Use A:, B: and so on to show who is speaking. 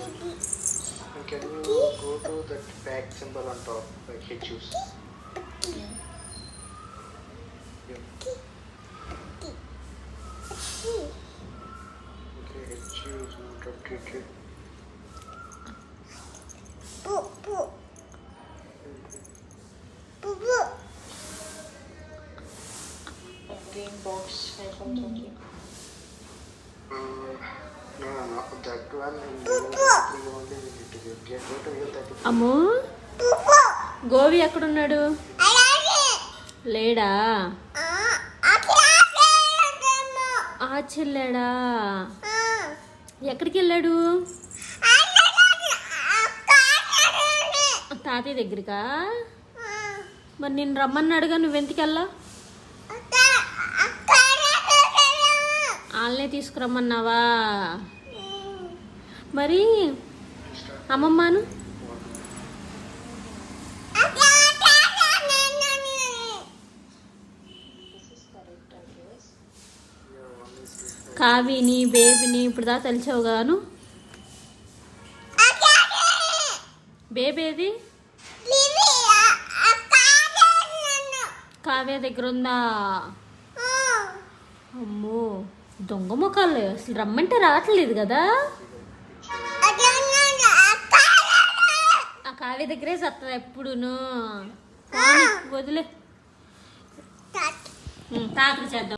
A: And can you go to that back symbol on top, like hit choose? Yeah. Okay, hit choose, rotate it.
B: Game box iPhone 20.
A: No, that one in only we need to get. Go to real 30.
C: అమ్ము గోవి ఎక్కడున్నాడు? లేడా? ఆచెల్లాడా? ఎక్కడికి వెళ్ళాడు? తాతయ్య దగ్గరికా? మరి నేను రమ్మన్నాడుగా, నువ్వెందుకెళ్ళా? వాళ్ళనే తీసుకురమ్మన్నావా? మరి అమ్మమ్మను కావిని బేబీని ఇప్పుడు దా తెలిసావు గాను. బేబేది కావ్య దగ్గర ఉందా? అమ్మో దొంగ ముఖాలు, అసలు రమ్మంటే రావట్లేదు కదా. ఆ కావ్య దగ్గరే సత్తది ఎప్పుడును. వదిలే తాతకు చేద్దాం.